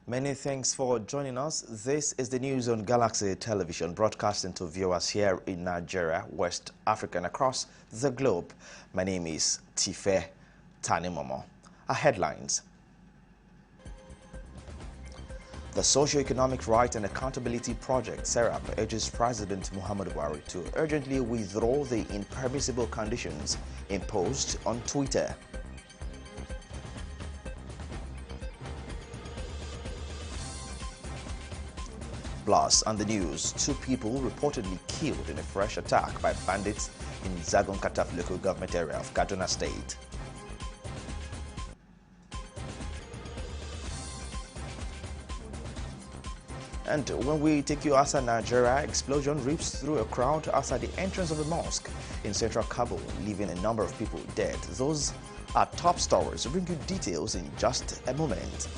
Many thanks for joining us. This is the news on Galaxy Television, broadcasting to viewers here in Nigeria, West Africa, and across the globe. My name is Tife Tanimomo. Our headlines. The Socio-Economic Right and Accountability Project, SERAP, urges President Muhammadu Buhari to urgently withdraw the impermissible conditions imposed on Twitter. Plus, on the news, 2 people reportedly killed in a fresh attack by bandits in Zagon Kataf local government area of Kaduna State. And when we take you outside Nigeria, explosion rips through a crowd outside the entrance of a mosque in central Kabul, leaving a number of people dead. Those are top stories. We'll bring you details in just a moment.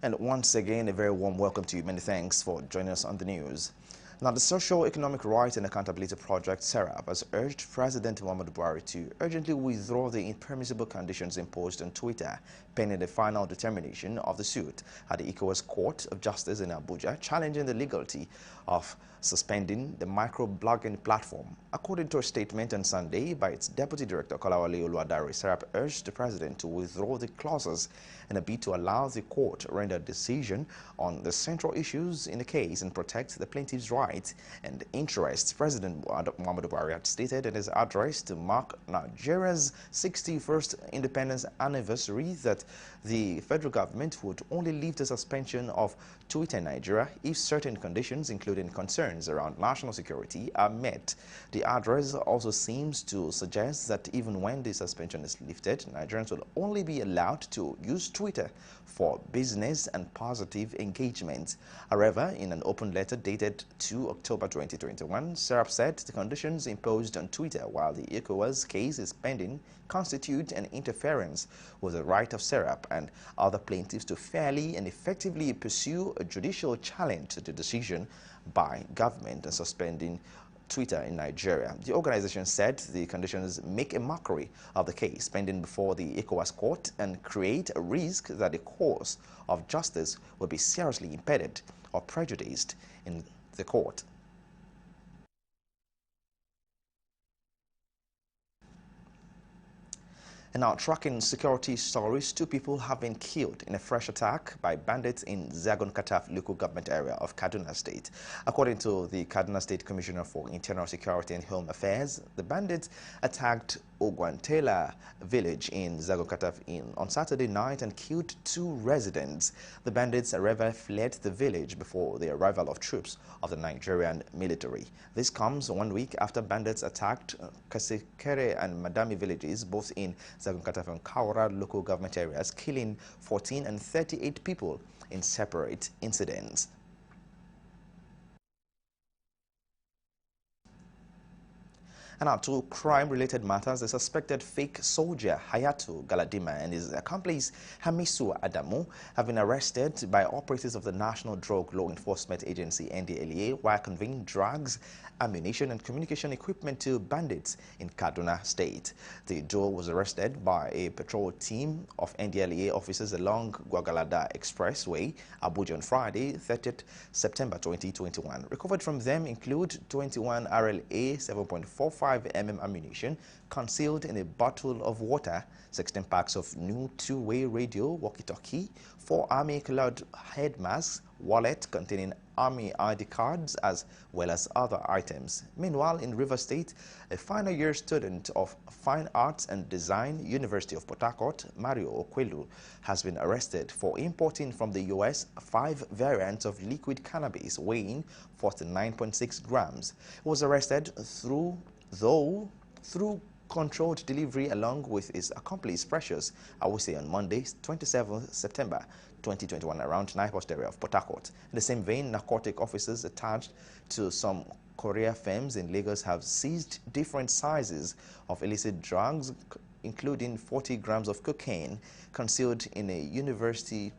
And once again, a very warm welcome to you. Many thanks for joining us on the news. Now, the Socio-Economic Right and Accountability Project, SERAP, has urged President Muhammadu Buhari to urgently withdraw the impermissible conditions imposed on Twitter, pending the final determination of the suit at the ECOWAS Court of Justice in Abuja, challenging the legality of suspending the microblogging platform. According to a statement on Sunday by its Deputy Director, Kolawole Oluwadare, SERAP urged the President to withdraw the clauses in a bid to allow the court to render a decision on the central issues in the case and protect the plaintiff's rights and interests. President Muhammadu Buhari had stated in his address to mark Nigeria's 61st independence anniversary that the federal government would only lift the suspension of Twitter in Nigeria if certain conditions, including concerns around national security, are met. The address also seems to suggest that even when the suspension is lifted, Nigerians will only be allowed to use Twitter for business and positive engagement. However, in an open letter dated 2 October 2021, SERAP said the conditions imposed on Twitter while the ECOWAS case is pending constitute an interference with the right of SERAP and other plaintiffs to fairly and effectively pursue a judicial challenge to the decision by government in suspending Twitter in Nigeria. The organization said the conditions make a mockery of the case pending before the ECOWAS court and create a risk that the course of justice will be seriously impeded or prejudiced in the court. And now, tracking security stories, 2 people have been killed in a fresh attack by bandits in Zagon Kataf local government area of Kaduna State. According to the Kaduna State Commissioner for Internal Security and Home Affairs, the bandits attacked Ogwantela village in Zagon Kataf on Saturday night and killed 2 residents. The bandits, however, fled the village before the arrival of troops of the Nigerian military. This comes 1 week after bandits attacked Kasekere and Madami villages, both in Zagon Kataf and Kaura local government areas, killing 14 and 38 people in separate incidents. And now to crime-related matters, the suspected fake soldier Hayatu Galadima and his accomplice Hamisu Adamu have been arrested by operatives of the National Drug Law Enforcement Agency NDLEA while conveying drugs, ammunition and communication equipment to bandits in Kaduna State. The duo was arrested by a patrol team of NDLEA officers along Gwagalada Expressway, Abuja on Friday, 30th September 2021. Recovered from them include 21 RLA 7.45 mm ammunition concealed in a bottle of water, 16 packs of new 2-way radio walkie-talkie, 4 army-colored head masks, wallet containing army ID cards, as well as other items. Meanwhile, in Rivers State, a final year student of Fine Arts and Design, University of Port Harcourt, Mario Okwelu, has been arrested for importing from the U.S. 5 variants of liquid cannabis weighing 49.6 grams. He was arrested through controlled delivery along with his accomplice Precious Awuse on Monday, 27th September 2021, around Naipos area of Port Harcourt. In the same vein, narcotic officers attached to some courier firms in Lagos have seized different sizes of illicit drugs, including 40 grams of cocaine concealed in a University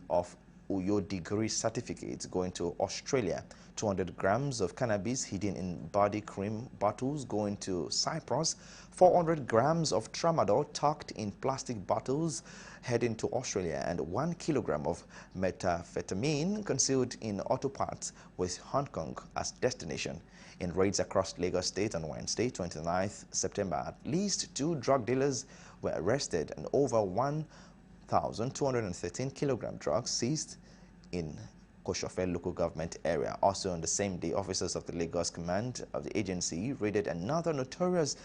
of Uyo degree certificate going to Australia, 200 grams of cannabis hidden in body cream bottles going to Cyprus, 400 grams of tramadol tucked in plastic bottles heading to Australia, and 1 kilogram of methamphetamine concealed in auto parts with Hong Kong as destination. In raids across Lagos State on Wednesday, 29th September, at least 2 drug dealers were arrested and over 1,213 kilogram drugs seized in Koshofe local government area. Also on the same day, officers of the Lagos command of the agency raided another notorious.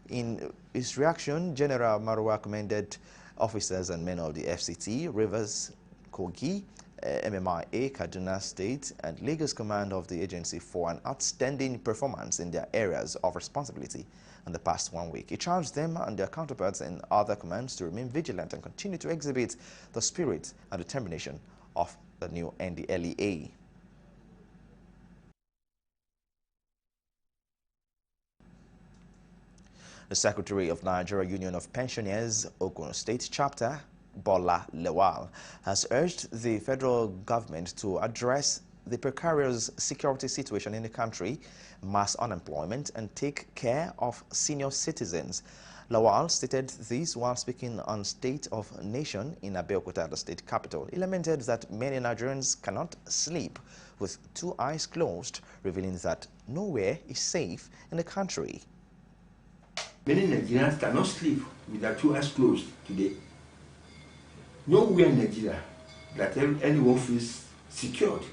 In his reaction, General Marwa commended officers and men of the FCT, Rivers, Kogi, MMIA, Kaduna State, and Lagos command of the agency for an outstanding performance in their areas of responsibility in the past 1 week. He charged them and their counterparts in other commands to remain vigilant and continue to exhibit the spirit and determination of the new NDLEA. The Secretary of Nigeria Union of Pensioners, Ogun State Chapter, Bola Lawal, has urged the federal government to address the precarious security situation in the country, mass unemployment, and take care of senior citizens. Lawal stated this while speaking on State of Nation in Abeokuta, the state capital. He lamented that many Nigerians cannot sleep with 2 eyes closed, revealing that nowhere is safe in the country. Many Nigerians cannot sleep with their 2 eyes closed today. Nowhere in Nigeria that anyone feels secured.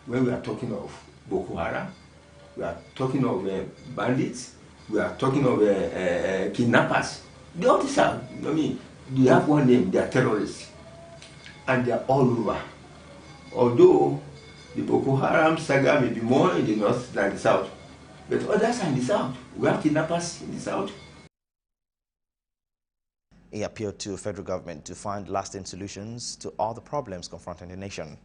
When we are talking of Boko Haram, we are talking of bandits, we are talking of kidnappers. They all these are, they have one name, they are terrorists. And they are all over. Although the Boko Haram saga may be more in the north than the south, but others are in the south. We have kidnappers in the south. He appealed to federal government to find lasting solutions to all the problems confronting the nation.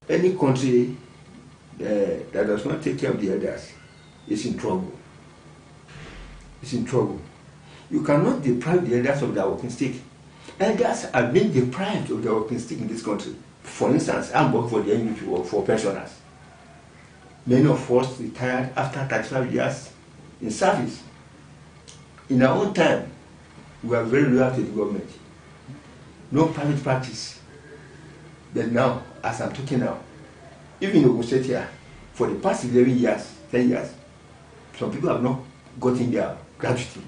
Any country that does not take care of the elders is in trouble. It's in trouble. You cannot deprive the elders of their working stick. Elders are being deprived of their working stick in this country. For instance, I'm working for the NUP for pensioners. Many of us retired after 35 years in service. In our own time, we are very loyal to the government. No private practice. But now, as I'm talking now, even in Ogun State here, for the past 11 years, 10 years, some people have not gotten their gratuity.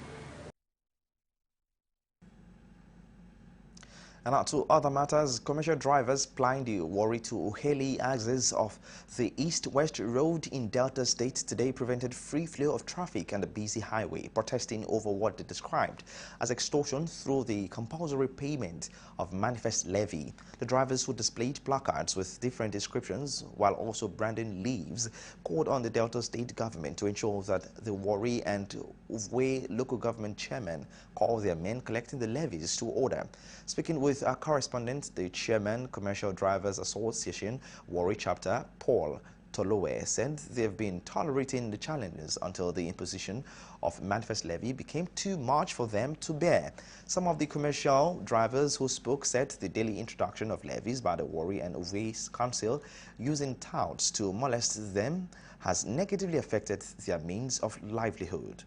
And now to other matters, commercial drivers plying the Warri to Uheli axis of the East-West Road in Delta State today prevented free flow of traffic on the busy highway, protesting over what they described as extortion through the compulsory payment of manifest levy. The drivers, who displayed placards with different descriptions while also branding leaves, called on the Delta State government to ensure that the Warri and Uvwe local government chairmen call their men collecting the levies to order. Speaking with our correspondent, the chairman, Commercial Drivers Association, Warri Chapter, Paul Tolowe, said they have been tolerating the challenges until the imposition of manifest levy became too much for them to bear. Some of the commercial drivers who spoke said the daily introduction of levies by the Warri and Uvwe Council using touts to molest them has negatively affected their means of livelihood.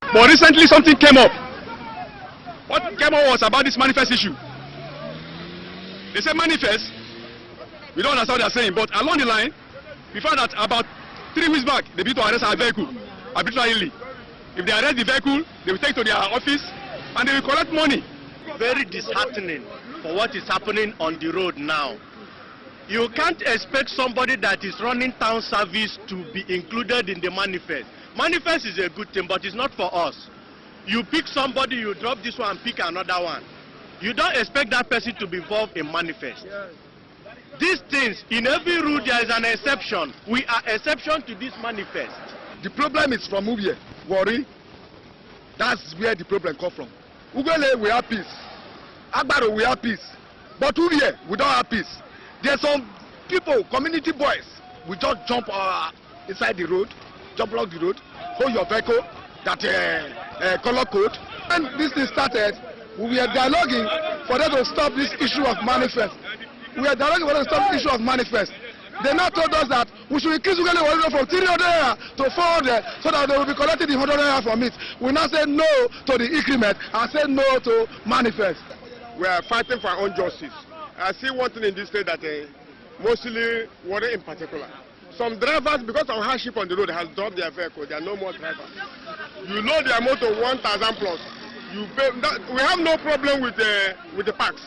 But recently something came up. What came up was about this manifest issue. They said manifest. We don't understand what they're saying, but along the line, we found that about 3 weeks back, they began to arrest our vehicle arbitrarily. If they arrest the vehicle, they will take to their office and they will collect money. Very disheartening for what is happening on the road now. You can't expect somebody that is running town service to be included in the manifest. Manifest is a good thing, but it's not for us. You pick somebody, you drop this one, pick another one. You don't expect that person to be involved in manifest. Yes. These things, in every rule there is an exception. We are exception to this manifest. The problem is from Uvwe, Warri. That's where the problem comes from. Ugele, we have peace. Agbaro, we have peace. But Uvwe, we don't have peace. There's some people, community boys, we just jump inside the road, just block the road, hold your vehicle, that color code. When this thing started, we were dialoguing. for them to stop this issue of manifest. We are directing for them to stop the issue of manifest. They now told us that we should increase from 300 to 400 so that they will be collecting the 100 from it. We now say no to the increment and say no to manifest. We are fighting for our own justice. I see one thing in this state that mostly Warri in particular. Some drivers, because of hardship on the road, have dropped their vehicle. There are no more drivers. You know the amount of 1,000 plus. You pay, we have no problem with the parks.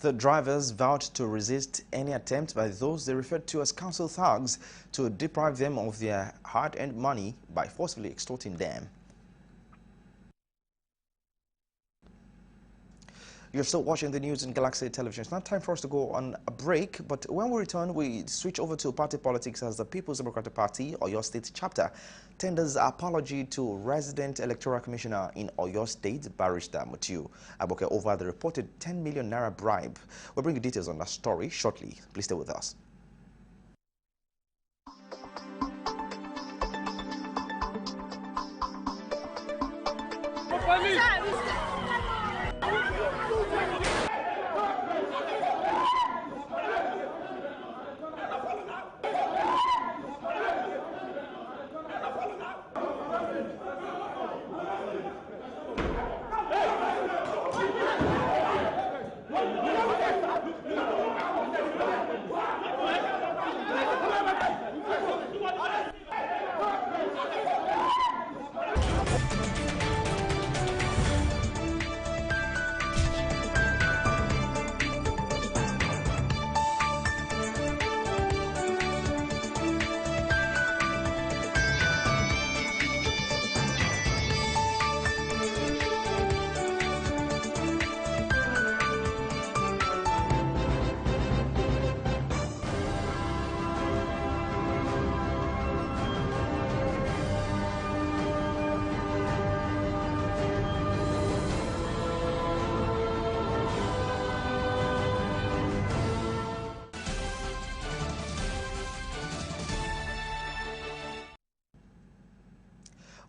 The drivers vowed to resist any attempt by those they referred to as council thugs to deprive them of their hard-earned money by forcibly extorting them. You're still watching the news in Galaxy Television. It's not time for us to go on a break, but when we return, we switch over to party politics as the People's Democratic Party, Oyo State chapter, tenders apology to resident electoral commissioner in Oyo State, Barrister Mutiu Agboke, over the reported 10 million naira bribe. We'll bring you details on that story shortly. Please stay with us.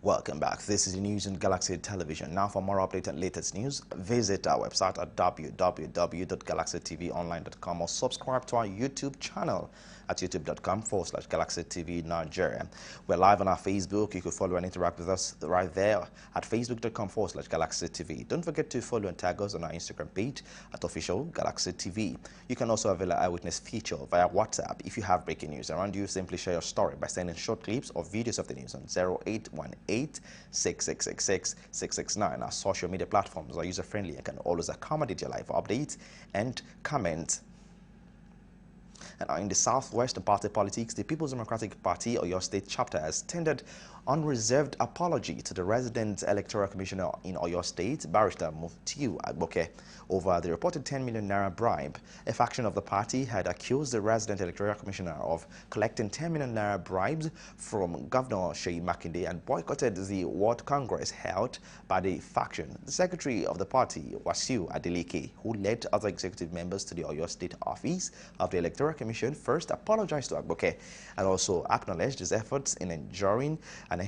Welcome back. This is the news on Galaxy Television. Now for more updated and latest news, visit our website at www.galaxytvonline.com or subscribe to our YouTube channel at youtube.com/GalaxyTV Nigeria. We're live on our Facebook. You can follow and interact with us right there at facebook.com/GalaxyTV. Don't forget to follow and tag us on our Instagram page at official Galaxy TV. You can also avail our eyewitness feature via WhatsApp. If you have breaking news around you, simply share your story by sending short clips or videos of the news on 0818-6666-669. Our social media platforms are user-friendly and can always accommodate your live updates and comment. And in the Southwest party politics, the People's Democratic Party, Oyo State chapter, has tendered unreserved apology to the resident electoral commissioner in Oyo State, Barrister Mutiu Agboke, over the reported 10 million naira bribe. A faction of the party had accused the resident electoral commissioner of collecting 10 million naira bribes from Governor Seyi Makinde and boycotted the World Congress held by the faction. The secretary of the party, Wasiu Adeleke, who led other executive members to the Oyo State office of the Electoral Commission, first apologized to Agboke and also acknowledged his efforts in ensuring a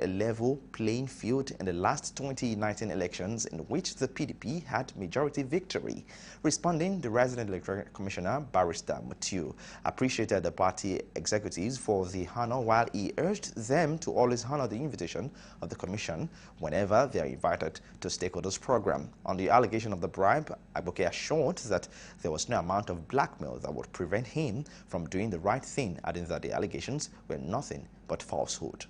level playing field in the last 2019 elections in which the PDP had majority victory. Responding, the resident electoral commissioner, Barrister Mutiu, appreciated the party executives for the honor while he urged them to always honor the invitation of the commission whenever they are invited to stakeholders program. On the allegation of the bribe, Agboke assured that there was no amount of blackmail that would prevent him from doing the right thing, adding that the allegations were nothing but falsehood.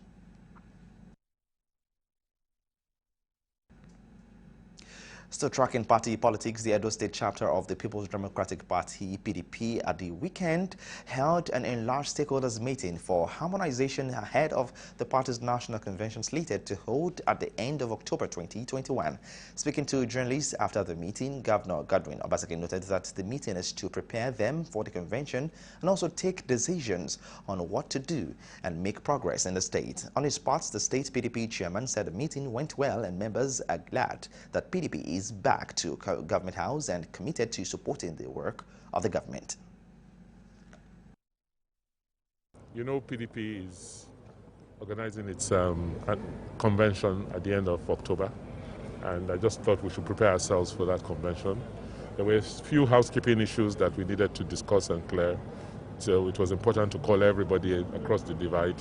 Still tracking party politics, the Edo State chapter of the People's Democratic Party, PDP, at the weekend held an enlarged stakeholders meeting for harmonization ahead of the party's national convention slated to hold at the end of October 2021. Speaking to journalists after the meeting, Governor Godwin Obaseki noted that the meeting is to prepare them for the convention and also take decisions on what to do and make progress in the state. On his part, the state PDP chairman said the meeting went well and members are glad that PDP is back to Government House and committed to supporting the work of the government. You know, PDP is organizing its convention at the end of October, and I just thought we should prepare ourselves for that convention. There were a few housekeeping issues that we needed to discuss and clear, so it was important to call everybody across the divide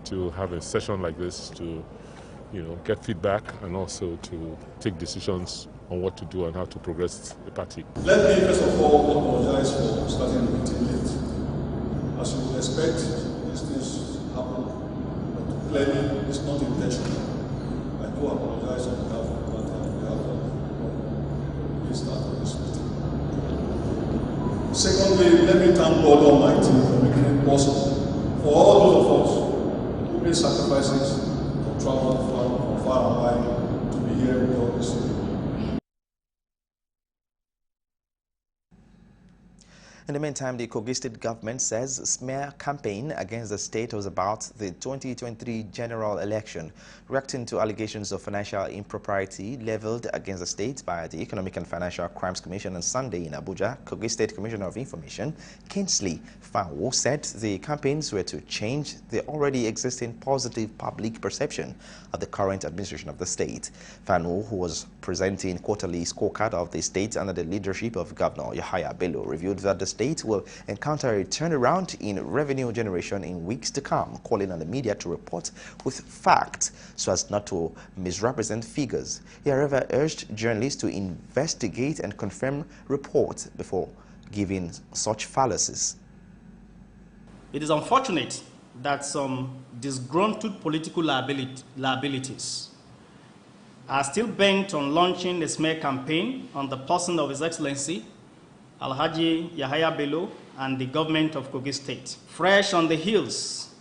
to have a session like this to, get feedback and also to take decisions on what to do and how to progress the party. Let me first of all apologize for starting the meeting late. As you would expect, these things happen, but clearly it's not intentional. I do apologize on behalf of the party and on behalf of the start of this meeting. Secondly, let me thank God Almighty for making it possible for all those of us who made sacrifices to travel from far and wide to be here with all this year. In the meantime, the Kogi State government says smear campaign against the state was about the 2023 general election, reacting to allegations of financial impropriety leveled against the state by the Economic and Financial Crimes Commission on Sunday in Abuja. Kogi State Commissioner of Information, Kingsley Fanwo, said the campaigns were to change the already existing positive public perception of the current administration of the state. Fanwo, who was presenting quarterly scorecard of the state under the leadership of Governor Yahaya Bello, revealed that the state will encounter a turnaround in revenue generation in weeks to come, calling on the media to report with facts so as not to misrepresent figures. He, however, urged journalists to investigate and confirm reports before giving such fallacies. It is unfortunate that some disgruntled political liabilities are still bent on launching a smear campaign on the person of His Excellency Alhaji Yahaya Bello and the government of Kogi State. Fresh on the heels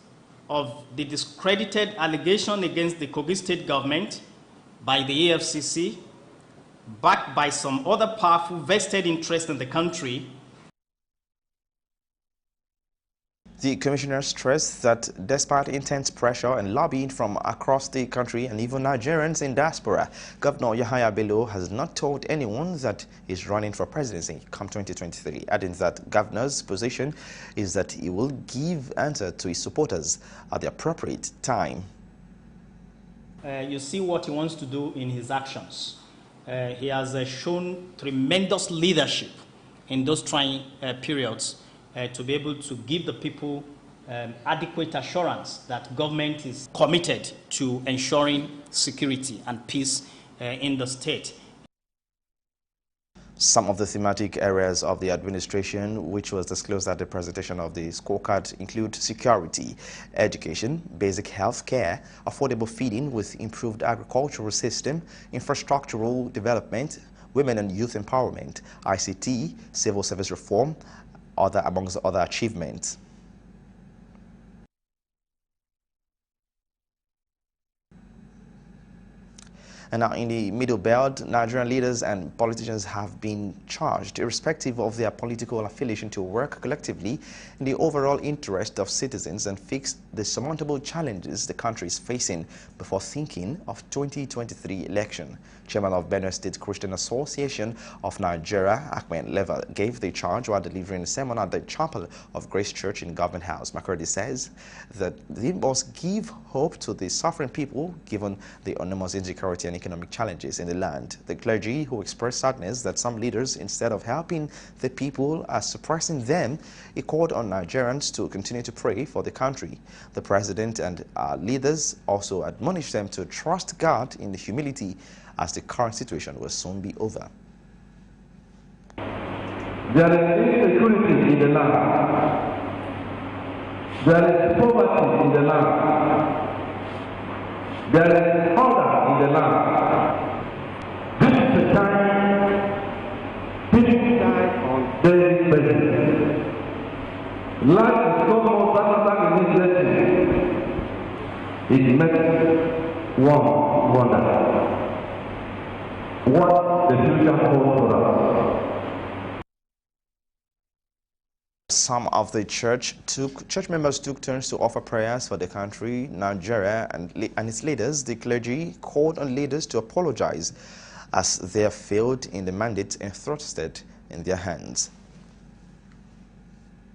of the discredited allegation against the Kogi State government by the EFCC, backed by some other powerful vested interests in the country. The commissioner stressed that despite intense pressure and lobbying from across the country and even Nigerians in diaspora, Governor Yahaya Bello has not told anyone that he's running for presidency come 2023, adding that governor's position is that he will give answer to his supporters at the appropriate time. You see what he wants to do in his actions. He has shown tremendous leadership in those trying periods. To be able to give the people adequate assurance that government is committed to ensuring security and peace in the state. Some of the thematic areas of the administration which was disclosed at the presentation of the scorecard include security, education, basic health care, affordable feeding with improved agricultural system, infrastructural development, women and youth empowerment, ICT, civil service reform, amongst other achievements. And now in the Middle Belt, Nigerian leaders and politicians have been charged, irrespective of their political affiliation, to work collectively in the overall interest of citizens and fix the surmountable challenges the country is facing before thinking of 2023 election. Chairman of Benue State Christian Association of Nigeria, Ahmed Lever, gave the charge while delivering a sermon at the Chapel of Grace Church in Government House. Makurdi says that they must give hope to the suffering people given the enormous insecurity and economic challenges in the land. The clergy, who expressed sadness that some leaders, instead of helping the people, are suppressing them, he called on Nigerians to continue to pray for the country. The president and leaders also admonished them to trust God in the humility as the current situation will soon be over. There is insecurity in the land. There is poverty in the land. There is hunger in the land. This is the time people die on daily basis. Life is no more satisfying in this lesson. It makes one wonder what the future holds for us. Some of the church members took turns to offer prayers for the country, Nigeria, and its leaders. The clergy called on leaders to apologize as they have failed in the mandate entrusted in their hands.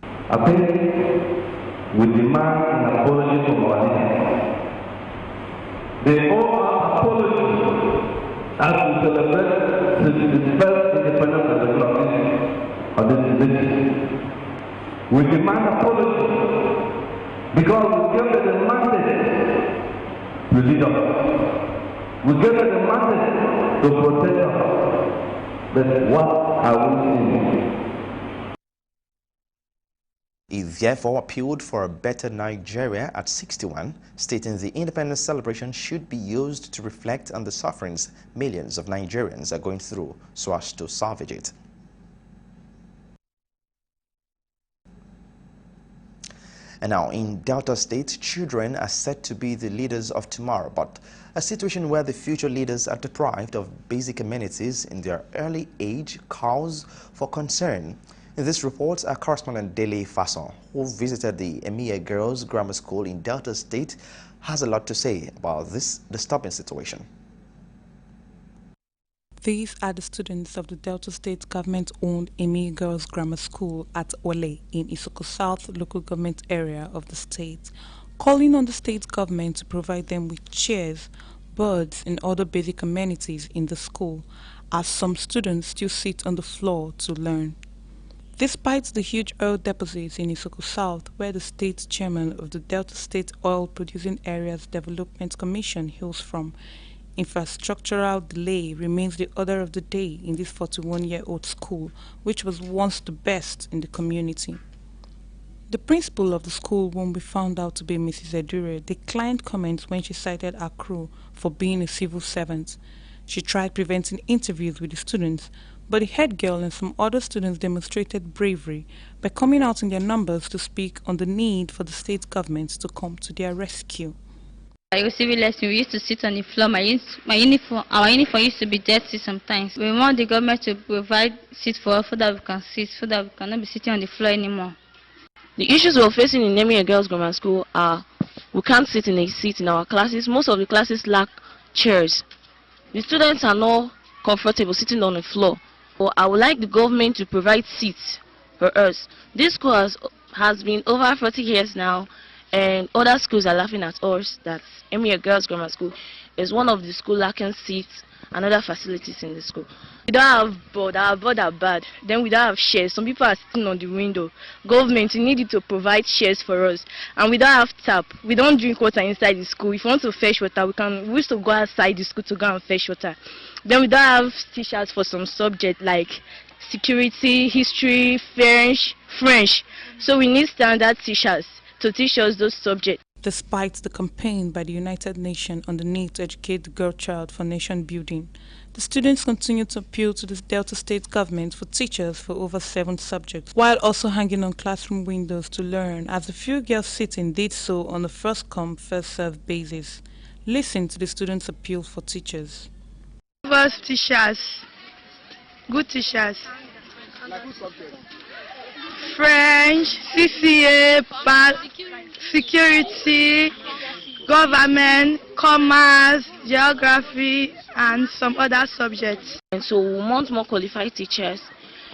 I think we demand an apology from our leaders. They owe us apology as we celebrate the 61st independence of the Republic of this nation. We demand apology because we gave them the mandate to lead us. We gave them the mandate to protect us. But what are we seeing? He therefore appealed for a better Nigeria at 61, stating the independence celebration should be used to reflect on the sufferings millions of Nigerians are going through so as to salvage it. And now, in Delta State, children are said to be the leaders of tomorrow, but a situation where the future leaders are deprived of basic amenities in their early age calls for concern. In this report, our correspondent Dele Fasson, who visited the Emiya Girls Grammar School in Delta State, has a lot to say about this disturbing situation. These are the students of the Delta State government-owned Emiya Girls Grammar School at Ole in Isoko South local government area of the state, calling on the state government to provide them with chairs, boards and other basic amenities in the school, as some students still sit on the floor to learn. Despite the huge oil deposits in Isoko South, where the state chairman of the Delta State Oil Producing Areas Development Commission hails from, infrastructural delay remains the order of the day in this 41-year-old school, which was once the best in the community. The principal of the school, whom we found out to be Mrs. Edure, declined comments when she cited her crew for being a civil servant. She tried preventing interviews with the students, but the head girl and some other students demonstrated bravery by coming out in their numbers to speak on the need for the state government to come to their rescue. I was civil lesson. We used to sit on the floor. Our uniform used to be dirty sometimes. We want the government to provide seats for us so that we can sit, so that we cannot be sitting on the floor anymore. The issues we're facing in Emiya Girls Grammar School are we can't sit in a seat in our classes. Most of the classes lack chairs. The students are not comfortable sitting on the floor. So I would like the government to provide seats for us. This school has been over 40 years now, and other schools are laughing at us that Emiya Girls Grammar School is one of the schools lacking seats and other facilities in the school. We don't have board, our board are bad. Then we don't have chairs. Some people are sitting on the window. Government, you need to provide chairs for us. And we don't have tap. We don't drink water inside the school. If we want to fetch water, we used to go outside the school to go and fetch water. Then we don't have teachers for some subjects like security, history, French. So we need standard teachers to teach us those subjects. Despite the campaign by the United Nations on the need to educate the girl child for nation building, the students continue to appeal to the Delta State government for teachers for over 7 subjects, while also hanging on classroom windows to learn, as the few girls sitting did so on a first-come, first-served basis. Listen to the students' appeal for teachers. First teachers, good teachers. French, CCA, security, government, commerce, geography, and some other subjects. And so we want more qualified teachers,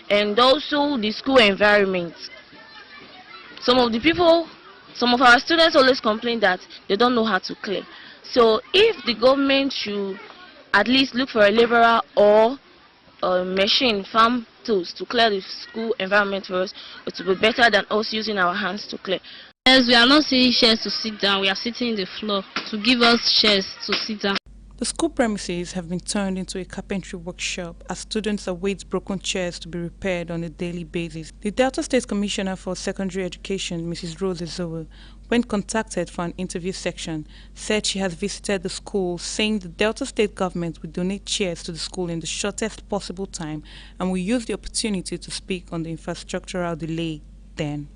and also the school environment. Some of our students always complain that they don't know how to clean. So if the government should at least look for a laborer or a machine, farm tools to clear the school environment for us, it will be better than us using our hands to clear. Yes, we are not seeing chairs to sit down. We are sitting on the floor to give us chairs to sit down. The school premises have been turned into a carpentry workshop as students await broken chairs to be repaired on a daily basis. The Delta State Commissioner for Secondary Education, Mrs. Rose Ezowo, when contacted for an interview section, said she has visited the school, saying the Delta State government will donate chairs to the school in the shortest possible time and will use the opportunity to speak on the infrastructural delay then.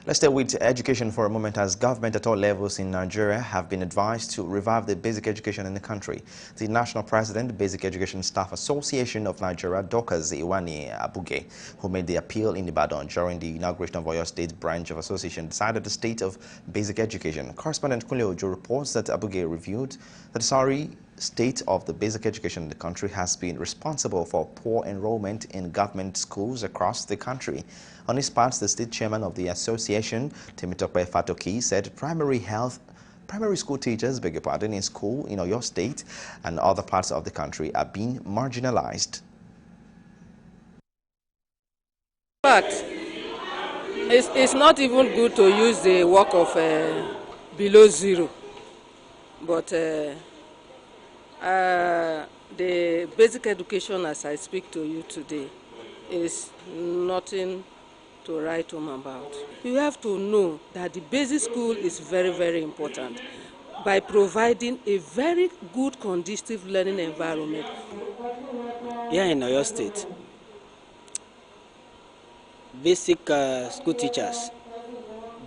Let's stay with education for a moment, as government at all levels in Nigeria have been advised to revive the basic education in the country. The National President, Basic Education Staff Association of Nigeria, Dorcas Iwani Abuge, who made the appeal in Ibadan during the inauguration of Oyo State branch of association, decided the state of basic education. Correspondent Kunle Ojo reports that Abuge reviewed that the sorry state of the basic education in the country has been responsible for poor enrollment in government schools across the country. On his part, the state chairman of the association, Temitope Fatoki, said primary primary school teachers, beg your pardon, in school in Oyo State and other parts of the country are being marginalized. But it's not even good to use the work of below zero. But the basic education, as I speak to you today, is nothing to write home about. You have to know that the basic school is very, very important by providing a very good, conducive learning environment. Here in Oyo State, basic school teachers,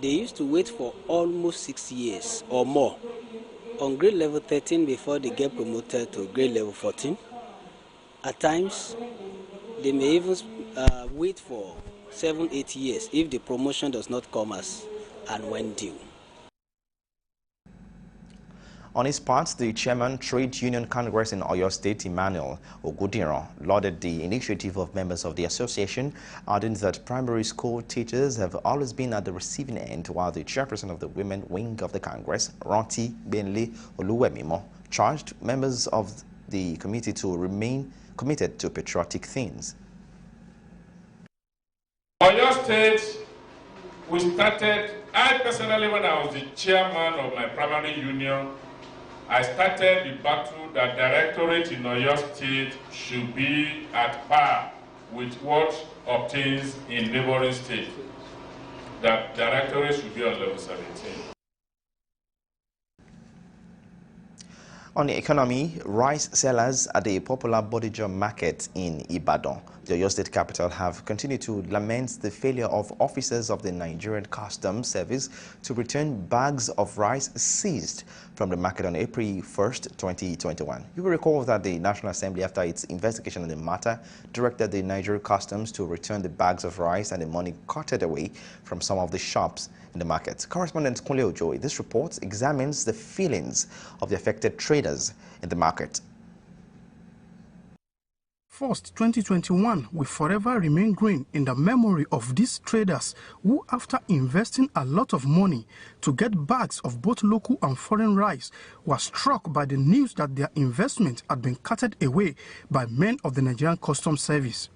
they used to wait for almost 6 years or more on grade level 13 before they get promoted to grade level 14. At times, they may even wait for 7-8 years if the promotion does not come as and when due. On his part, the chairman, Trade Union Congress in Oyo State, Emmanuel Ogudiran, lauded the initiative of members of the association, adding that primary school teachers have always been at the receiving end, while the chairperson of the women wing of the Congress, Ranti Benle Oluwemimo, charged members of the committee to remain committed to patriotic themes. Oyo State, we started, I personally, when I was the chairman of my primary union, I started the battle that directorate in Oyo State should be at par with what obtains in neighboring state. That directorate should be on level 17. On the economy, rice sellers at the popular Bodija market in Ibadan, the Oyo State capital, have continued to lament the failure of officers of the Nigerian Customs Service to return bags of rice seized from the market on April 1st, 2021. You will recall that the National Assembly, after its investigation on the matter, directed the Nigerian Customs to return the bags of rice and the money carted away from some of the shops in the market. Correspondent Kunle Ojoy, this report examines the feelings of the affected traders in the market. First, 2021 will forever remain green in the memory of these traders who, after investing a lot of money to get bags of both local and foreign rice, were struck by the news that their investment had been carted away by men of the Nigerian Customs Service.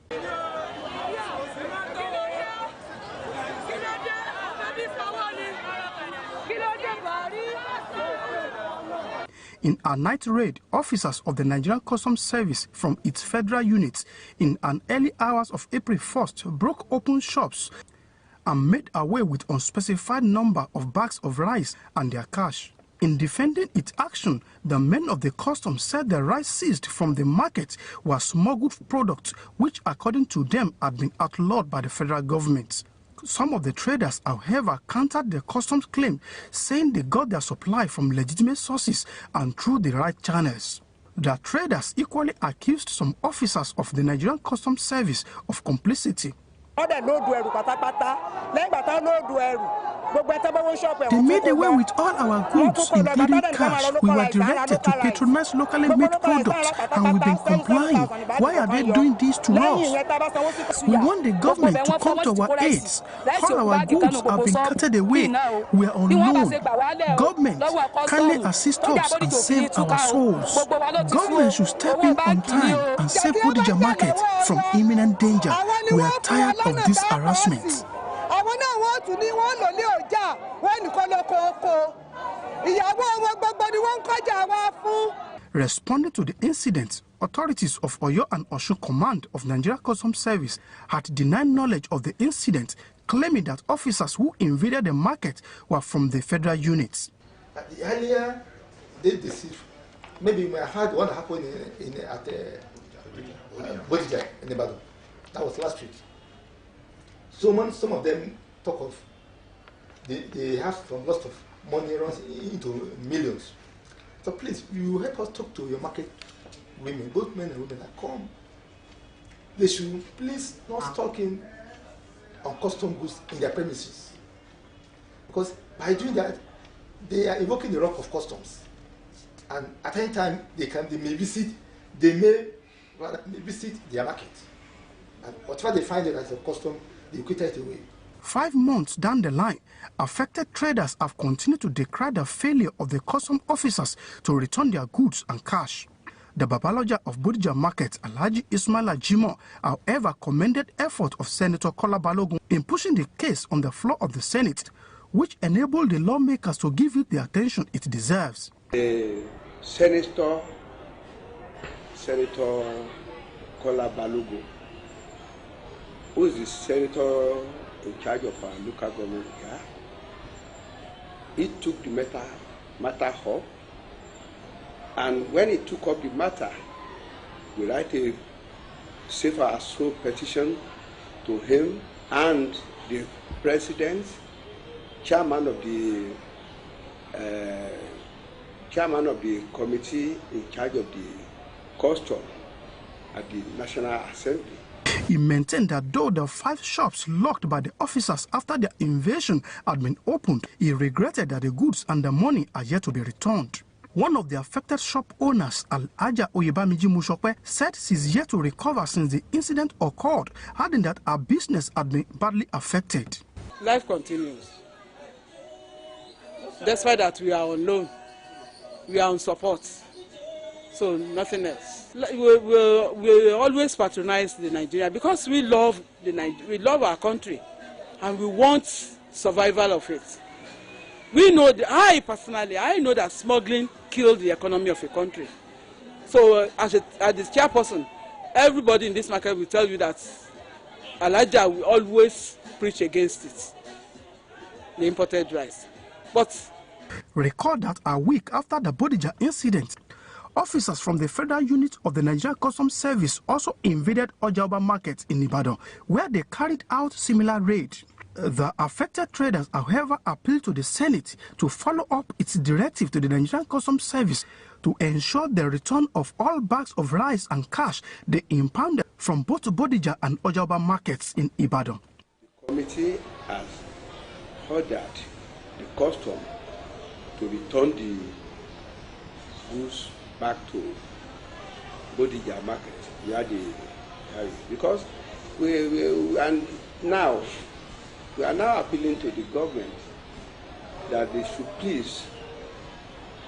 In a night raid, officers of the Nigerian Customs Service from its federal units in an early hours of April 1st broke open shops and made away with unspecified number of bags of rice and their cash. In defending its action, the men of the customs said the rice seized from the market were smuggled products which, according to them, had been outlawed by the federal government. Some of the traders, however, countered the customs claim, saying they got their supply from legitimate sources and through the right channels. The traders equally accused some officers of the Nigerian Customs Service of complicity. They made away with all our goods, including cash. We were directed to patronize locally made products, and we've been complying. Why are they doing this to us? We want the government to come to our aid. All our goods have been carted away. We are on loan. Government, kindly assist us and save our souls. Government should step in on time and save Bodija Market from imminent danger. We are tired of this harassment. Responding to the incident, authorities of Oyo and Osun Command of Nigeria Customs Service had denied knowledge of the incident, claiming that officers who invaded the market were from the federal units. Earlier, they deceived. Maybe we had one happen at Bodija in Ibadan. That was last week. So when some of them talk of they have some lots of money runs into millions. So please, you help us talk to your market women, both men and women that come. They should please not stocking on custom goods in their premises. Because by doing that, they are invoking the wrath of customs. And at any time they may visit their market. And whatever they find as a custom, they quit it away. 5 months down the line, affected traders have continued to decry the failure of the custom officers to return their goods and cash. The Babaloja of Bodija Market, Alhaji Ismail Ajimo, however, commended effort of Senator Kola Balogun in pushing the case on the floor of the Senate, which enabled the lawmakers to give it the attention it deserves. Senator Kola Balogun, who is the senator in charge of our local government here, he took the matter up, and when he took up the matter, we write a safer assault petition to him and the president, chairman of the committee in charge of the custom at the National Assembly. He maintained that though the 5 shops locked by the officers after their invasion had been opened, he regretted that the goods and the money are yet to be returned. One of the affected shop owners, Al-Aja Oyebamiji Mushokwe, said she's yet to recover since the incident occurred, adding that her business had been badly affected. Life continues. Despite that we are on loan, we are on support, so nothing else. We always patronize the Nigeria because we love our country, and we want survival of it. We know I know that smuggling killed the economy of a country. So as the chairperson, everybody in this market will tell you that Alaja will always preach against it, the imported rice. But recall that a week after the Bodija incident, officers from the federal unit of the Nigerian Customs Service also invaded Ojaoba Market in Ibadan, where they carried out similar raid. The affected traders, however, appealed to the Senate to follow up its directive to the Nigerian Customs Service to ensure the return of all bags of rice and cash they impounded from both Bodija and Ojaoba markets in Ibadan. The committee has ordered the custom to return the goods back to Bodija market, where they have it. Because we are now appealing to the government that they should please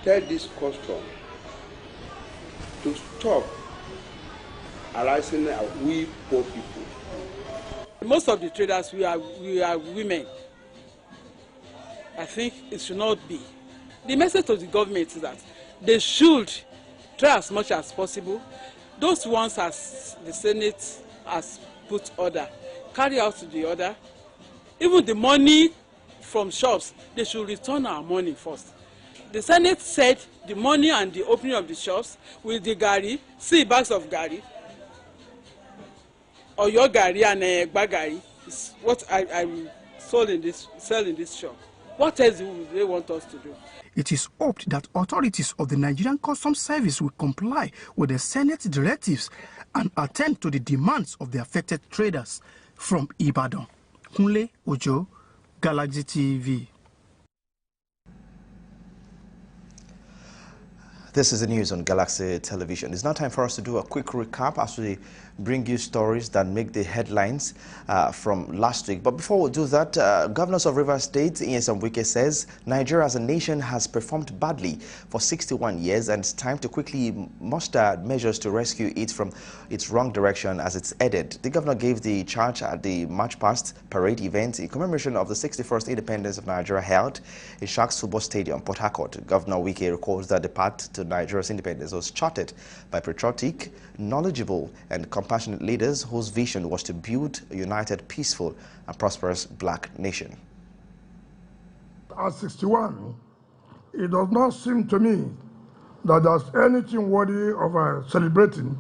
tell this custom to stop harassing we poor people. Most of the traders, we are women. I think it should not be. The message to the government is that they should try as much as possible. Those ones as the Senate has put order, carry out the order. Even the money from shops, they should return our money first. The Senate said the money and the opening of the shops with the gari, 3 bags of gari, or your gari and a bagari is what I sell in this shop. What else do they want us to do? It is hoped that authorities of the Nigerian Customs Service will comply with the Senate directives and attend to the demands of the affected traders. From Ibadan, Hunle Ojo, Galaxy TV. This is the news on Galaxy Television. It's now time for us to do a quick recap as we bring you stories that make the headlines from last week. But before we do that, governors of Rivers State, Nyesom Wike, says Nigeria as a nation has performed badly for 61 years and it's time to quickly muster measures to rescue it from its wrong direction as it's headed. The governor gave the charge at the March Past parade event in commemoration of the 61st independence of Nigeria held in Sharks Football Stadium, Port Harcourt. Governor Wike records that the path to Nigeria's independence was charted by patriotic, knowledgeable and compassionate leaders whose vision was to build a united, peaceful and prosperous black nation. At 61, it does not seem to me that there's anything worthy of celebrating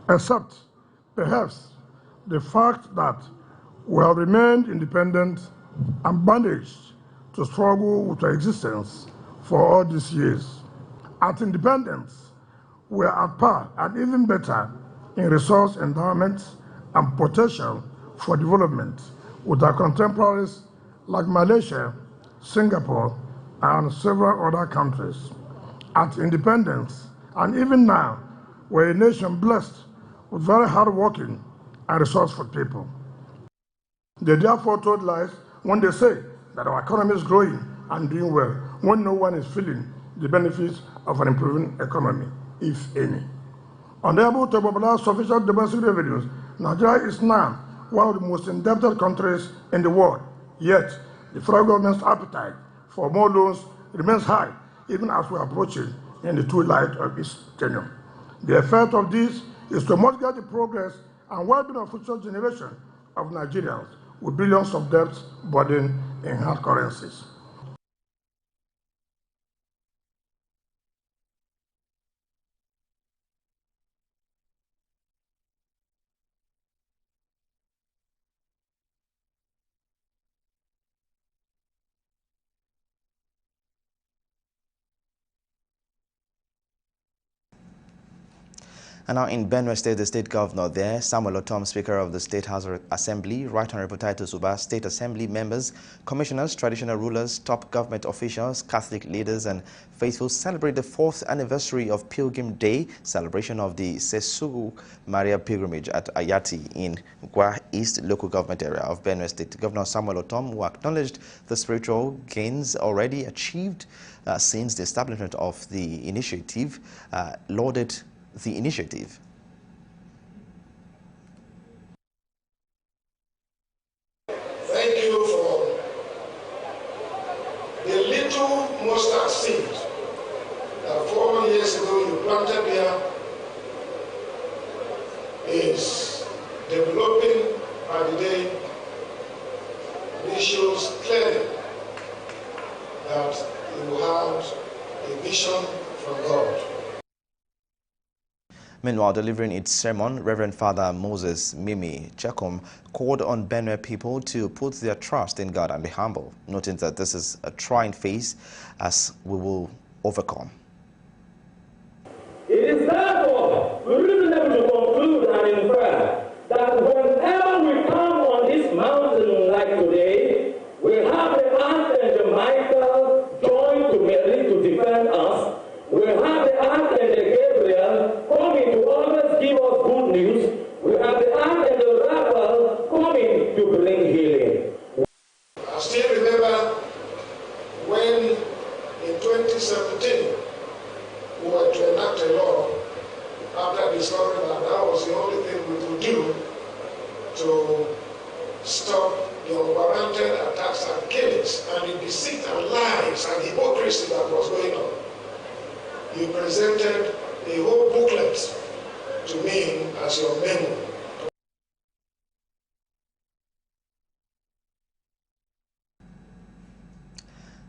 except perhaps the fact that we have remained independent and bandaged to struggle with our existence for all these years. At independence, we are at par and even better in resource endowment and potential for development with our contemporaries like Malaysia, Singapore, and several other countries. At independence, and even now, we're a nation blessed with very hardworking and resourceful people. They therefore told lies when they say that our economy is growing and doing well, when no one is feeling the benefits of an improving economy, if any. Unable to mobilize sufficient domestic revenues, Nigeria is now one of the most indebted countries in the world. Yet, the federal government's appetite for more loans remains high, even as we are approaching in the twilight of its tenure. The effect of this is to mortgage the progress and well-being of future generations of Nigerians with billions of debts burdened in hard currencies. And now in Benue State, the state governor there, Samuel Otom, Speaker of the State House Assembly, Right Honorable Titus Uba, State Assembly members, commissioners, traditional rulers, top government officials, Catholic leaders and faithful celebrate the 4th anniversary of Pilgrim Day, celebration of the Sesugu Maria pilgrimage at Ayati in Gwa East local government area of Benue State. Governor Samuel Otom, who acknowledged the spiritual gains already achieved since the establishment of the initiative, lauded the initiative. Thank you for the little mustard seed that 4 years ago you planted here is developing by the day. This shows clearly that you have a vision from God. Meanwhile, delivering its sermon, Reverend Father Moses Mimi Chekom called on Benue people to put their trust in God and be humble, noting that this is a trying phase as we will overcome. It is therefore reasonable to conclude and infer that whenever we come on this mountain like today, we have the Archangel Michael joined to Mary to defend us. We have the Archangel Gabriel coming to always give us good news. We have the Archangel Raphael coming to bring healing. I still remember when in 2017 we were to enact a law after discovering that that was the only thing we could do to stop the unwarranted attacks and killings and the deceit and lies and hypocrisy that was going on. You presented a whole booklet to me as your memo.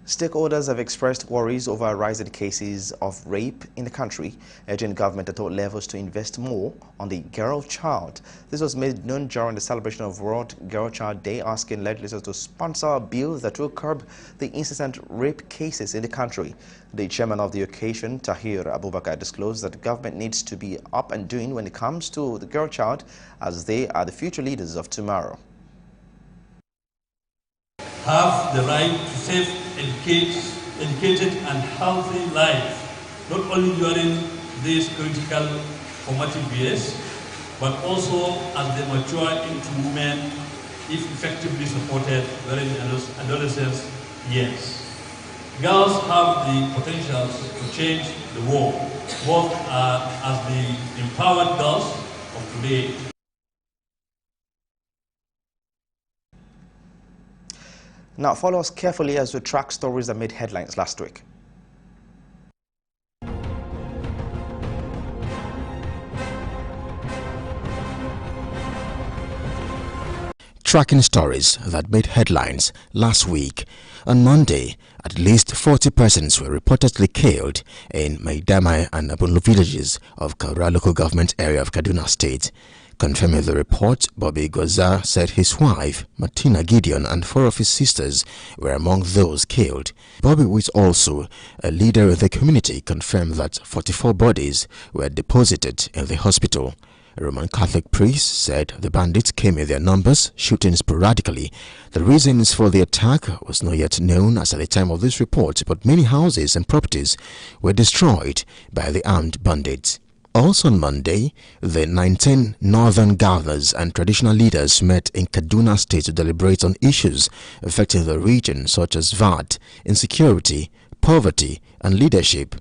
Stakeholders have expressed worries over rising cases of rape in the country, urging government at all levels to invest more on the girl child. This was made known during the celebration of World Girl Child Day, asking legislators to sponsor a bill that will curb the incessant rape cases in the country. The chairman of the occasion, Tahir Abubakar, disclosed that the government needs to be up and doing when it comes to the girl child, as they are the future leaders of tomorrow. Have the right to safe, educated and healthy life, not only during these critical formative years, but also as they mature into women, if effectively supported during adolescence years. Girls have the potential to change the world, both as the empowered girls of today. Now follow us carefully as we track stories that made headlines last week. Tracking stories that made headlines last week. On Monday, at least 40 persons were reportedly killed in Maidamai and Abunlu villages of Kaura local government area of Kaduna State. Confirming the report, Bobby Goza said his wife, Martina Gideon, and 4 of his sisters were among those killed. Bobby, who is also a leader of the community, confirmed that 44 bodies were deposited in the hospital. A Roman Catholic priest said the bandits came in their numbers, shooting sporadically. The reasons for the attack was not yet known as at the time of this report, but many houses and properties were destroyed by the armed bandits. Also on Monday, the 19 northern governors and traditional leaders met in Kaduna State to deliberate on issues affecting the region such as VAT, insecurity, poverty, and leadership.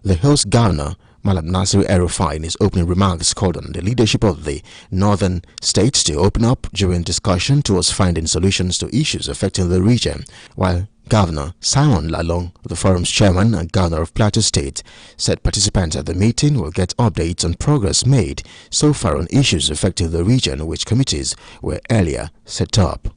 The host governor, Malam Nasiru El-Rufai, in his opening remarks called on the leadership of the northern states to open up during discussion towards finding solutions to issues affecting the region, while Governor Simon Lalong, the forum's chairman and governor of Plateau State, said participants at the meeting will get updates on progress made so far on issues affecting the region, which committees were earlier set up.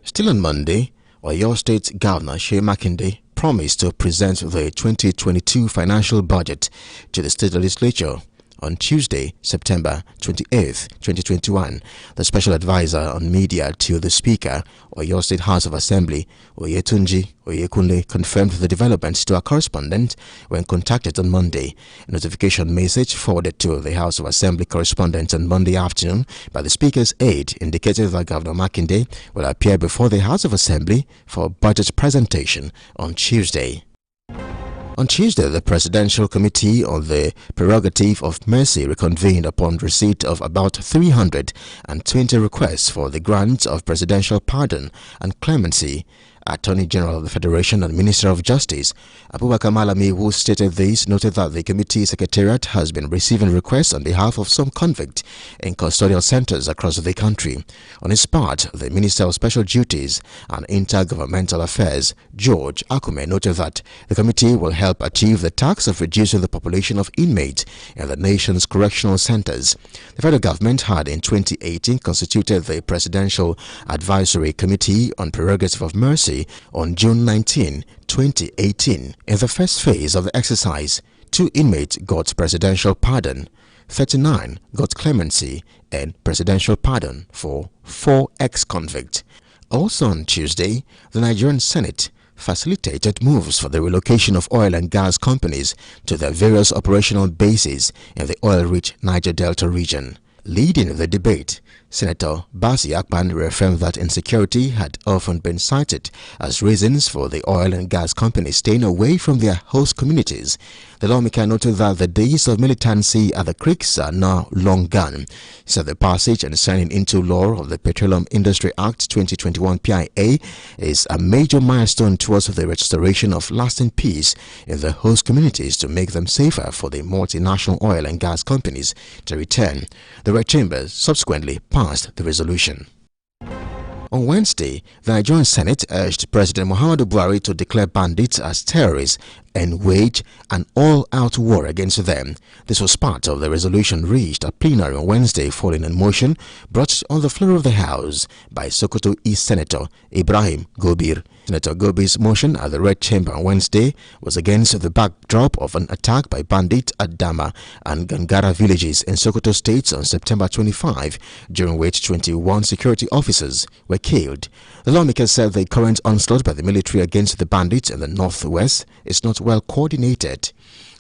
Still on Monday, Oyo State Governor Seyi Makinde promised to present the 2022 financial budget to the state legislature on Tuesday, September 28, 2021. The special advisor on media to the Speaker, Oyo State House of Assembly, Oyetunji Oyekunle, confirmed the developments to our correspondent when contacted on Monday. A notification message forwarded to the House of Assembly correspondent on Monday afternoon by the Speaker's aide indicated that Governor Makinde will appear before the House of Assembly for budget presentation on Tuesday. On Tuesday, the Presidential Committee on the Prerogative of Mercy reconvened upon receipt of about 320 requests for the grant of presidential pardon and clemency. Attorney General of the Federation and Minister of Justice, Abubakar Malami, who stated this, noted that the committee secretariat has been receiving requests on behalf of some convicts in custodial centers across the country. On his part, the Minister of Special Duties and Intergovernmental Affairs, George Akume, noted that the committee will help achieve the task of reducing the population of inmates in the nation's correctional centers. The federal government had in 2018 constituted the Presidential Advisory Committee on Prerogative of Mercy on June 19, 2018. In the first phase of the exercise, 2 inmates got presidential pardon, 39 got clemency and presidential pardon for 4 ex-convicts. Also on Tuesday, the Nigerian Senate facilitated moves for the relocation of oil and gas companies to their various operational bases in the oil-rich Niger Delta region. Leading the debate, Senator Basi Akpan reaffirmed that insecurity had often been cited as reasons for the oil and gas companies staying away from their host communities. The lawmaker noted that the days of militancy at the creeks are now long gone. He said the passage and signing into law of the Petroleum Industry Act 2021 PIA is a major milestone towards the restoration of lasting peace in the host communities to make them safer for the multinational oil and gas companies to return. The Red Chamber subsequently passed the resolution. On Wednesday, the Nigerian Senate urged President Muhammadu Buhari to declare bandits as terrorists and wage an all-out war against them. This was part of the resolution reached at plenary on Wednesday following a motion brought on the floor of the House by Sokoto East Senator Ibrahim Gobir. Senator Gobir's motion at the Red Chamber on Wednesday was against the backdrop of an attack by bandits at Dama and Gangara villages in Sokoto State on September 25, during which 21 security officers were killed. The lawmaker said the current onslaught by the military against the bandits in the northwest is not well coordinated.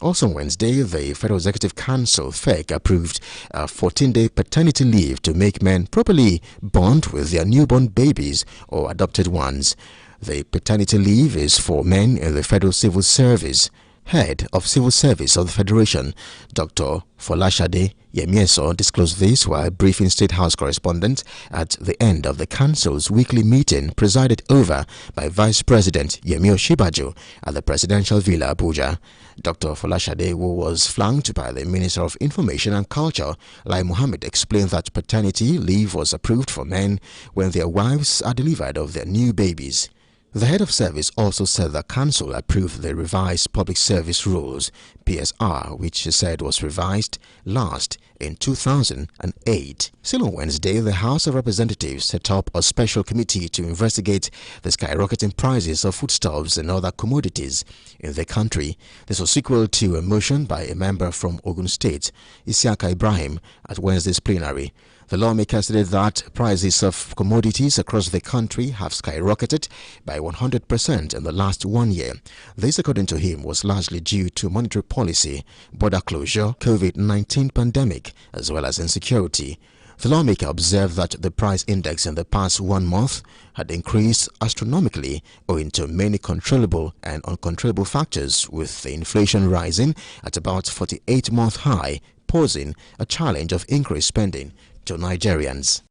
Also on Wednesday, the Federal Executive Council (FEC) approved a 14-day paternity leave to make men properly bond with their newborn babies or adopted ones. The paternity leave is for men in the Federal Civil Service. Head of Civil Service of the Federation, Dr. Folashade Yemieso, disclosed this while briefing State House correspondents at the end of the Council's weekly meeting presided over by Vice President Yemi Osinbajo at the Presidential Villa, Abuja. Dr. Folashade, who was flanked by the Minister of Information and Culture, Lai Mohammed, explained that paternity leave was approved for men when their wives are delivered of their new babies. The head of service also said the council approved the revised public service rules, PSR, which he said was revised last in 2008. Still on Wednesday, the House of Representatives set up a special committee to investigate the skyrocketing prices of foodstuffs and other commodities in the country. This was sequel to a motion by a member from Ogun State, Isiaka Ibrahim, at Wednesday's plenary. The lawmaker stated that prices of commodities across the country have skyrocketed by 100% in the last 1 year. This, according to him, was largely due to monetary policy, border closure, COVID-19 pandemic, as well as insecurity. The lawmaker observed that the price index in the past 1 month had increased astronomically owing to many controllable and uncontrollable factors, with the inflation rising at about 48-month high, posing a challenge of increased spending to Nigerians.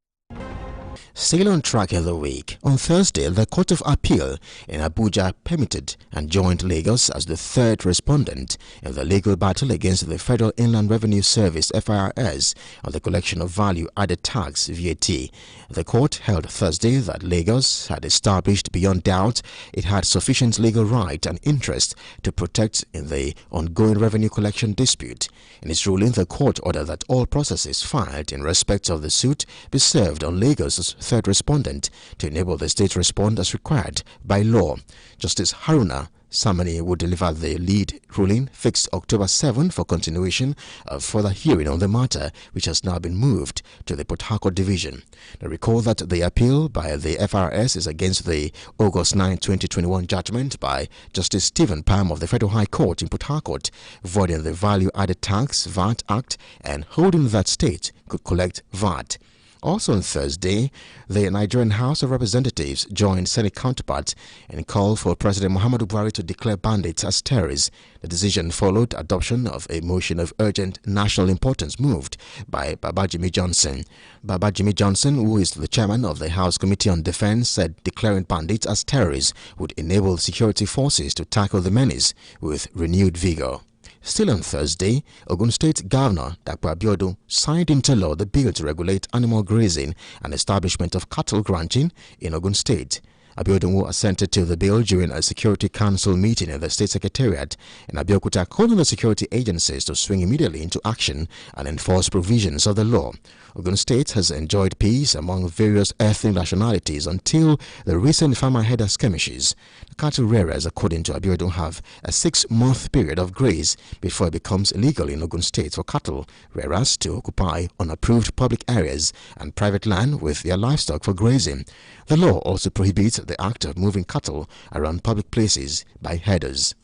Still on track in the week, on Thursday, the Court of Appeal in Abuja permitted and joined Lagos as the third respondent in the legal battle against the Federal Inland Revenue Service (FIRS) on the collection of value-added tax (VAT). The court held Thursday that Lagos had established beyond doubt it had sufficient legal right and interest to protect in the ongoing revenue collection dispute. In its ruling, the court ordered that all processes filed in respect of the suit be served on Lagos' third respondent to enable the state to respond as required by law. Justice Haruna Samani would deliver the lead ruling, fixed October 7 for continuation of further hearing on the matter, which has now been moved to the Port Harcourt Division. Now recall that the appeal by the FRS is against the August 9, 2021 judgment by Justice Stephen Palm of the Federal High Court in Port Harcourt, voiding the Value Added Tax (VAT) Act and holding that state could collect VAT. Also on Thursday, the Nigerian House of Representatives joined Senate counterparts and called for President Muhammadu Buhari to declare bandits as terrorists. The decision followed adoption of a motion of urgent national importance moved by Babajimi Johnson. Babajimi Johnson, who is the chairman of the House Committee on Defense, said declaring bandits as terrorists would enable security forces to tackle the menace with renewed vigor. Still on Thursday, Ogun State Governor Dapo Abiodun signed into law the bill to regulate animal grazing and establishment of cattle ranching in Ogun State. Abiodun, who assented to the bill during a Security Council meeting in the State Secretariat in Abeokuta, called on the security agencies to swing immediately into action and enforce provisions of the law. Ogun State has enjoyed peace among various ethnic nationalities until the recent farmer-header skirmishes. The cattle rearers, according to Abiodun, have a 6-month period of grace before it becomes illegal in Ogun State for cattle rearers to occupy unapproved public areas and private land with their livestock for grazing. The law also prohibits the act of moving cattle around public places by herders.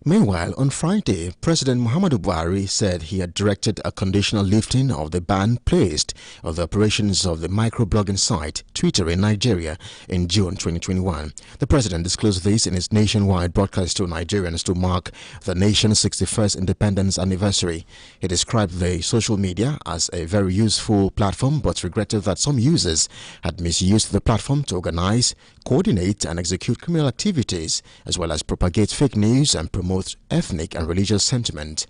Meanwhile, on Friday, President Muhammadu Buhari said he had directed a conditional lifting of the ban placed on the operations of the microblogging site Twitter in Nigeria in June 2021. The president disclosed this in his nationwide broadcast to Nigerians to mark the nation's 61st independence anniversary. He described the social media as a very useful platform, but regretted that some users had misused the platform to organize, coordinate and execute criminal activities, as well as propagate fake news and promote ethnic and religious sentiment.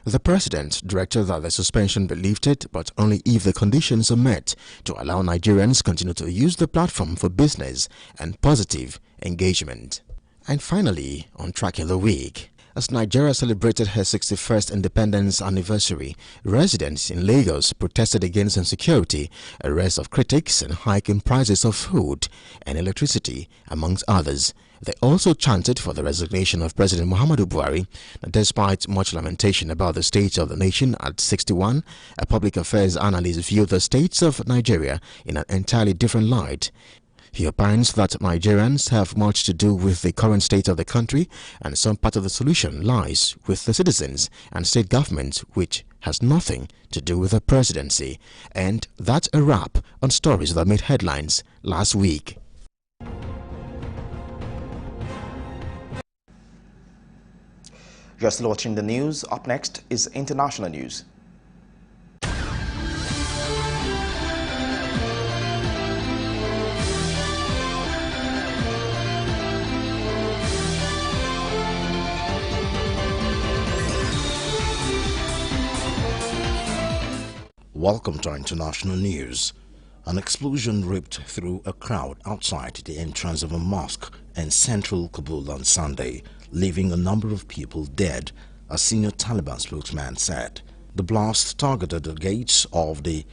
The president directed that the suspension be lifted, but only if the conditions are met to allow Nigerians continue to use the platform for business and positive engagement. And finally, on track in the week, as Nigeria celebrated her 61st independence anniversary, residents in Lagos protested against insecurity, arrest of critics and hiking prices of food and electricity, amongst others. They also chanted for the resignation of President Muhammadu Buhari. Despite much lamentation about the state of the nation at 61, a public affairs analyst viewed the states of Nigeria in an entirely different light. He opines that Nigerians have much to do with the current state of the country, and some part of the solution lies with the citizens and state government, which has nothing to do with the presidency. And that's a wrap on stories that made headlines last week. You're still watching the news. Up next is international news. Welcome to our international news. An explosion ripped through a crowd outside the entrance of a mosque in central Kabul on Sunday, leaving a number of people dead, a senior Taliban spokesman said. The blast targeted the gates of the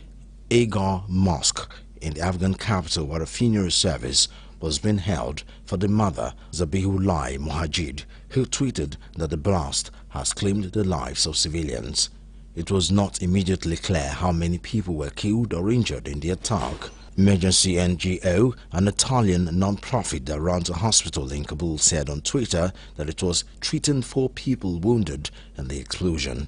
Agar Mosque in the Afghan capital, where a funeral service was being held for the mother, Zabihullah Mujahid, who tweeted that the blast has claimed the lives of civilians. It was not immediately clear how many people were killed or injured in the attack. Emergency NGO, an Italian non-profit that runs a hospital in Kabul, said on Twitter that it was treating 4 people wounded in the explosion.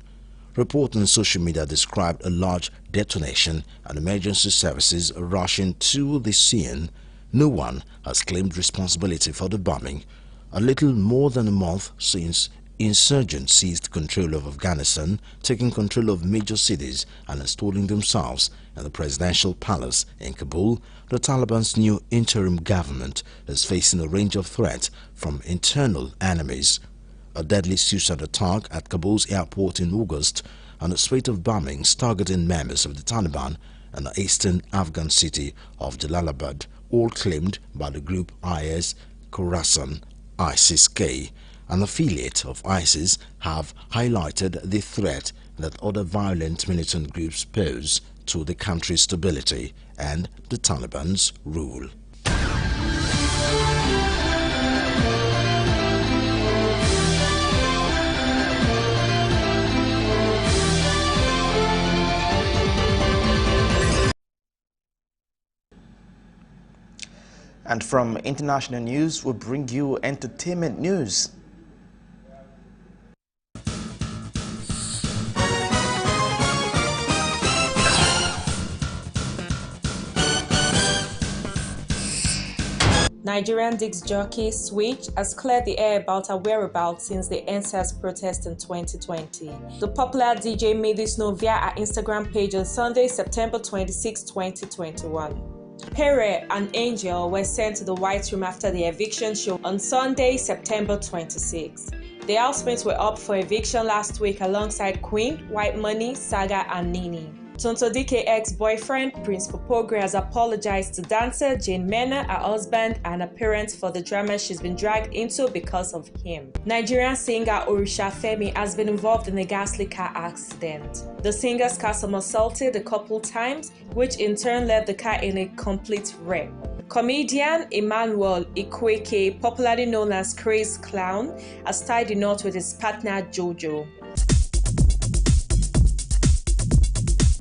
Report on social media described a large detonation and emergency services rushing to the scene. No one has claimed responsibility for the bombing. A little more than a month since insurgents seized control of Afghanistan, taking control of major cities and installing themselves in the presidential palace in Kabul, the Taliban's new interim government is facing a range of threats from internal enemies. A deadly suicide attack at Kabul's airport in August and a spate of bombings targeting members of the Taliban in the eastern Afghan city of Jalalabad, all claimed by the group IS Khorasan, ISIS-K, an affiliate of ISIS, have highlighted the threat that other violent militant groups pose to the country's stability and the Taliban's rule. And from international news, we bring you entertainment news. Nigerian disc jockey Switch has cleared the air about her whereabouts since the NSAS protest in 2020. The popular DJ made this known via her Instagram page on Sunday, September 26, 2021. Pere and Angel were sent to the White Room after the eviction show on Sunday, September 26. The housemates were up for eviction last week alongside Queen, White Money, Saga and Nini. Tonto Dike ex-boyfriend Prince Popogre has apologized to dancer Jane Mena, her husband, and her parents for the drama she's been dragged into because of him. Nigerian singer Orisha Femi has been involved in a ghastly car accident. The singer's car somersaulted a couple times, which in turn left the car in a complete wreck. Comedian Emmanuel Ikweke, popularly known as Craze Clown, has tied the knot with his partner Jojo.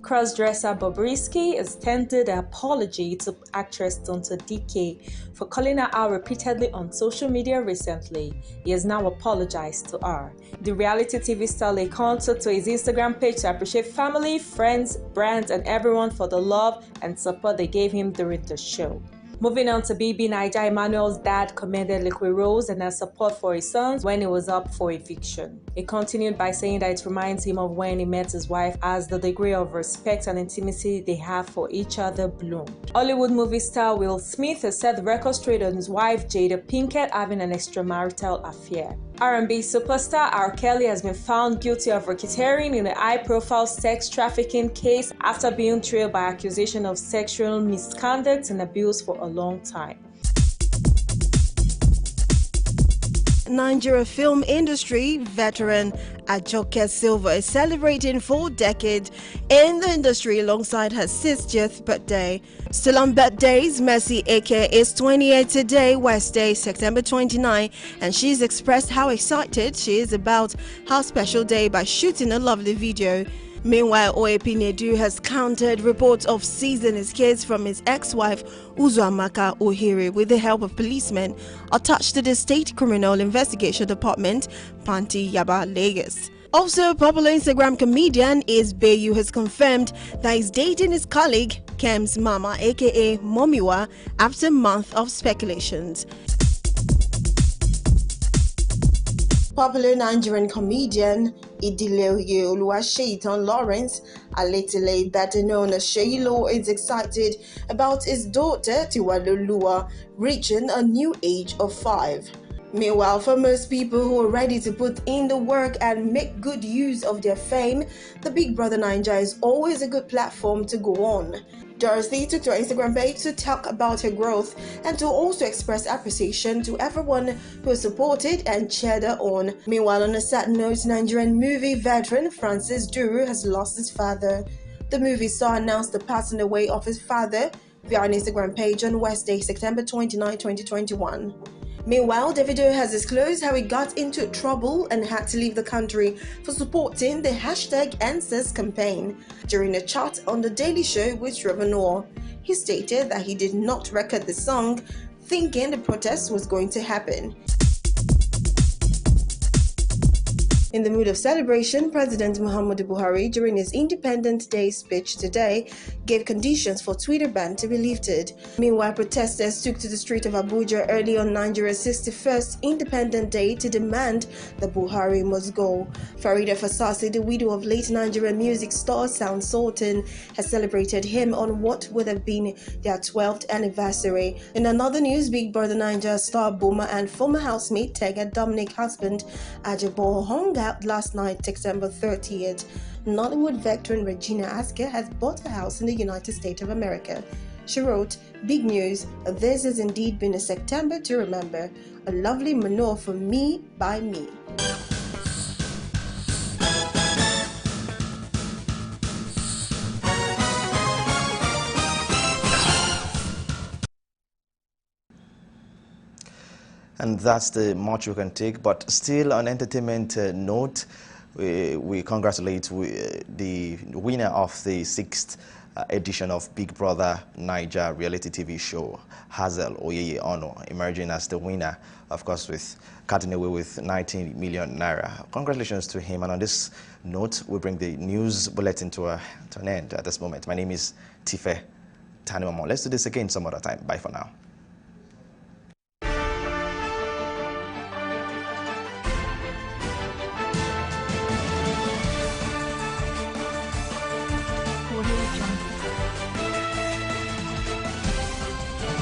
Crossdresser Bobrisky has tendered an apology to actress Tonto Dike for calling her out repeatedly on social media recently. He has now apologized to her. The reality TV star laid content to his Instagram page to appreciate family, friends, brands, and everyone for the love and support they gave him during the show. Moving on to BB Naija, Emmanuel's dad commended Liquid Rose and her support for his sons when he was up for eviction. He continued by saying that it reminds him of when he met his wife, as the degree of respect and intimacy they have for each other bloomed. Hollywood movie star Will Smith has set the record straight on his wife Jada Pinkett having an extramarital affair. R&B superstar R. Kelly has been found guilty of racketeering in a high-profile sex trafficking case after being trailed by accusation of sexual misconduct and abuse for a long time. Nigeria film industry veteran Ajoke Silva is celebrating 4 decades in the industry alongside her 60th birthday. Still on birthdays, Mercy Eke is 28 today, Wednesday, September 29, and she's expressed how excited she is about her special day by shooting a lovely video. Meanwhile, Oyepi Nedu has countered reports of seizing his kids from his ex-wife Uzuamaka Ohere with the help of policemen attached to the State Criminal Investigation Department, Panti Yaba, Lagos. Also, popular Instagram comedian Is Bayu has confirmed that he's dating his colleague Kem's mama aka Momiwa after a month of speculations. Popular Nigerian comedian Idileoye Oluwaseyitan Lawrence, Aletile, better known as Sheyilo, is excited about his daughter Tiwaloluwa reaching a new age of 5. Meanwhile, for most people who are ready to put in the work and make good use of their fame, the Big Brother Naija is always a good platform to go on. Dorothy took to her Instagram page to talk about her growth and to also express appreciation to everyone who supported and cheered her on. Meanwhile, on a sad note, Nigerian movie veteran Francis Duru has lost his father. The movie star announced the passing away of his father via an Instagram page on Wednesday, September 29, 2021. Meanwhile, Davido has disclosed how he got into trouble and had to leave the country for supporting the #NSAS campaign during a chat on The Daily Show with Trevor Noah. He stated that he did not record the song, thinking the protest was going to happen. In the mood of celebration, President Muhammadu Buhari, during his Independence Day speech today, gave conditions for Twitter ban to be lifted. Meanwhile, protesters took to the street of Abuja early on Nigeria's 61st Independent Day to demand that Buhari must go. Farida Fasasi, the widow of late Nigerian music star Sound Sultan, has celebrated him on what would have been their 12th anniversary. In another news, Big Brother Naija star Boma and former housemate Tega Dominic husband Ajabo hung out last night, September 30th. Nollywood veteran Regina Asker has bought a house in the United States of America. She wrote, "Big news, this has indeed been a September to remember. A lovely manure for me by me." And that's the much we can take. But still, on entertainment note, we congratulate the winner of the 6th edition of Big Brother Naija reality TV show, Hazel Oyeye Ono, emerging as the winner, of course, with cutting away with 19 million naira. Congratulations to him. And on this note, we bring the news bulletin to an end at this moment. My name is Tife Tanimamo. Let's do this again some other time. Bye for now.